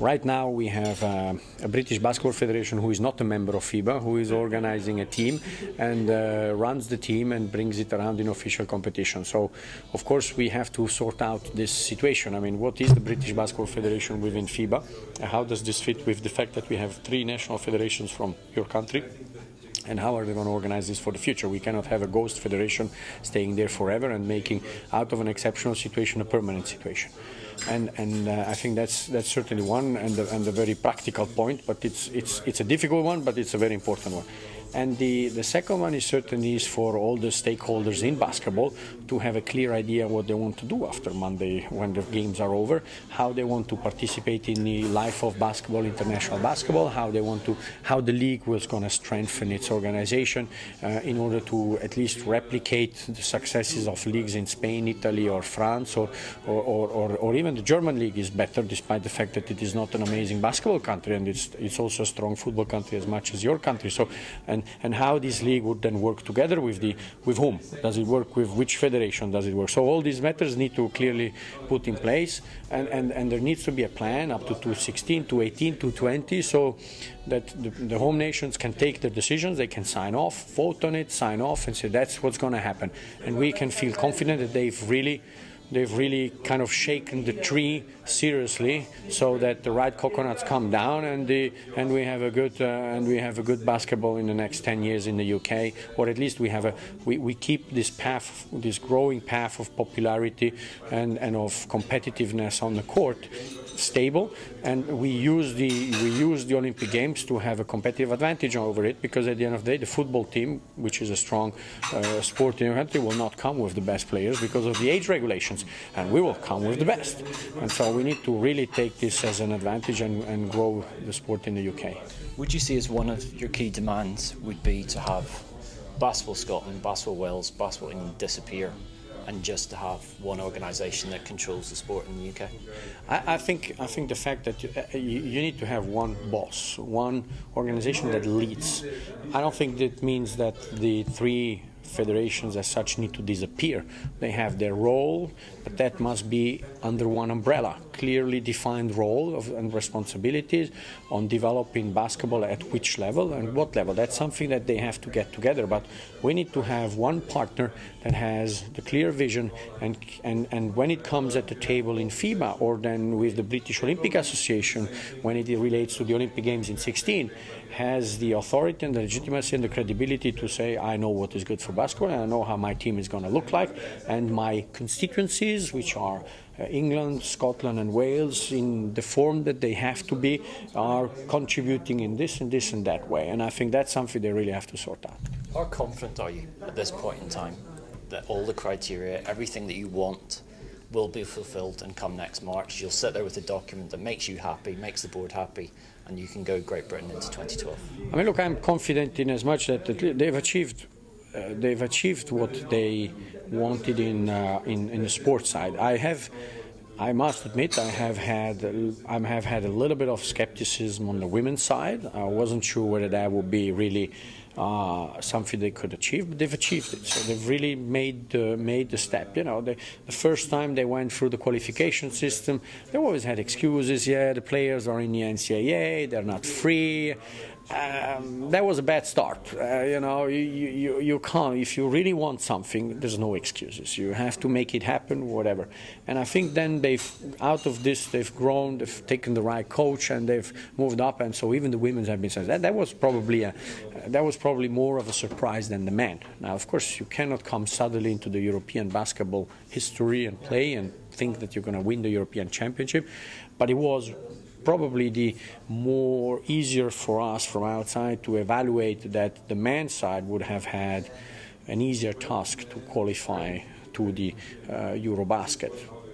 Right now we have a British Basketball Federation who is not a member of FIBA, who is organizing a team and runs the team and brings it around in official competition. So, of course, we have to sort out this situation. I mean, what is the British Basketball Federation within FIBA? How does this fit with the fact that we have 3 national federations from your country? And how are they going to organize this for the future? We cannot have a ghost federation staying there forever and making out of an exceptional situation a permanent situation. And I think that's certainly one and a very practical point, but it's a difficult one, but it's a very important one. And the second one is certainly for all the stakeholders in basketball to have a clear idea what they want to do after Monday when the games are over, how they want to participate in the life of basketball, international basketball, how the league was going to strengthen its organization in order to at least replicate the successes of leagues in Spain, Italy, or France, or even the German league is better, despite the fact that it is not an amazing basketball country and it's also a strong football country as much as your country. So and how this league would then work together with whom? Does it work with which federation does it work? So all these matters need to clearly put in place, and there needs to be a plan up to 2016, 2018, 2020, so that the home nations can take their decisions, they can sign off, vote on it, sign off, and say that's what's going to happen. And we can feel confident that they've really kind of shaken the tree seriously, so that the right coconuts come down, and we have a good basketball in the next 10 years in the UK, or at least we keep this path, this growing path of popularity and of competitiveness on the court stable, and we use the Olympic Games to have a competitive advantage over it, because at the end of the day the football team, which is a strong sport in your country, will not come with the best players because of the age regulations, and we will come with the best. And so we need to really take this as an advantage and grow the sport in the UK. Would you see as one of your key demands would be to have Basketball Scotland, Basketball Wales, Basketball England disappear, and just to have one organisation that controls the sport in the UK? I think the fact that you need to have one boss, one organisation that leads. I don't think that means that the 3 federations as such need to disappear. They have their role, but that must be under one umbrella, clearly defined role and responsibilities on developing basketball at which level and what level. That's something that they have to get together, but we need to have one partner that has the clear vision, and when it comes at the table in FIBA, or then with the British Olympic Association when it relates to the Olympic Games in 2016, has the authority and the legitimacy and the credibility to say, I know what is good for basketball, and I know how my team is going to look like, and my constituencies, which are England, Scotland and Wales, in the form that they have to be, are contributing in this and this and that way. And I think that's something they really have to sort out. How confident are you at this point in time that all the criteria, everything that you want, will be fulfilled, and come next March you'll sit there with a document that makes you happy, makes the board happy, and you can go Great Britain into 2012? I mean, look, I'm confident in as much that they've achieved what they wanted in the sports side. I must admit, I have had a little bit of skepticism on the women's side. I wasn't sure whether that would be really something they could achieve, but they've achieved it. So they've really made the step. You know, the first time they went through the qualification system, they always had excuses. Yeah, the players are in the NCAA, they're not free. That was a bad start. You know, you can't, if you really want something, there's no excuses. You have to make it happen, whatever. And I think then out of this, they've grown, they've taken the right coach, and they've moved up. And so even the women's have been said that was probably more of a surprise than the men. Now, of course, you cannot come suddenly into the European basketball history and play and think that you're going to win the European Championship, but it was probably the more easier for us from outside to evaluate that the men's side would have had an easier task to qualify to the Eurobasket.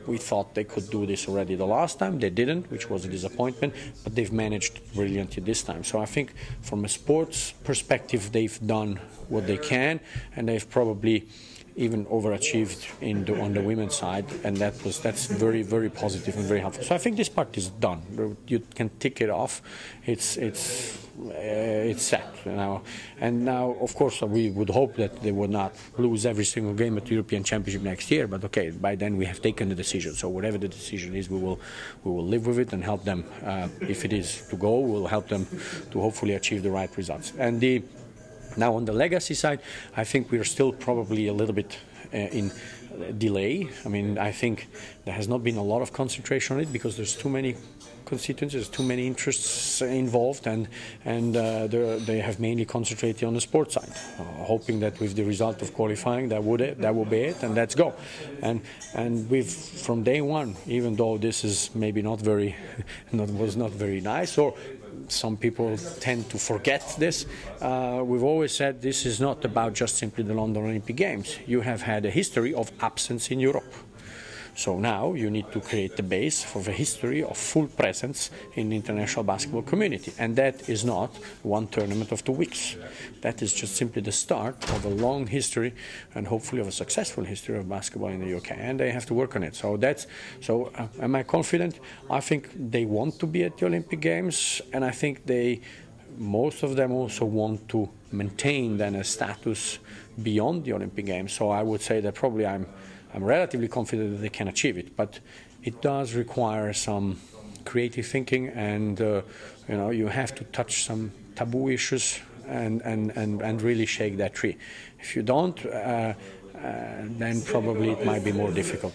We thought they could do this already the last time. They didn't, which was a disappointment, but they've managed brilliantly this time. So I think from a sports perspective, they've done what they can, and they've probably even overachieved on the women's side, and that's very, very positive and very helpful. So I think this part is done. You can tick it off. It's set now. And now, of course, we would hope that they would not lose every single game at the European Championship next year. But okay, by then we have taken the decision. So whatever the decision is, we will live with it and help them. If it is to go, we'll help them to hopefully achieve the right results. And now on the legacy side, I think we are still probably a little bit in delay. I mean, I think there has not been a lot of concentration on it because there's too many constituencies, too many interests involved, and they have mainly concentrated on the sports side, hoping that with the result of qualifying that will be it, and let's go. And we've from day one, even though this is maybe not very was not very nice, or some people tend to forget this. We've always said this is not about just simply the London Olympic Games. You have had a history of absence in Europe. So now you need to create the base for the history of full presence in the international basketball community. And that is not one tournament of 2 weeks. That is just simply the start of a long history and hopefully of a successful history of basketball in the UK. And they have to work on it. So am I confident? I think they want to be at the Olympic Games, and I think most of them also want to maintain then a status beyond the Olympic Games. So I would say that probably I'm relatively confident that they can achieve it, but it does require some creative thinking, and you have to touch some taboo issues and really shake that tree. If you don't, then probably it might be more difficult.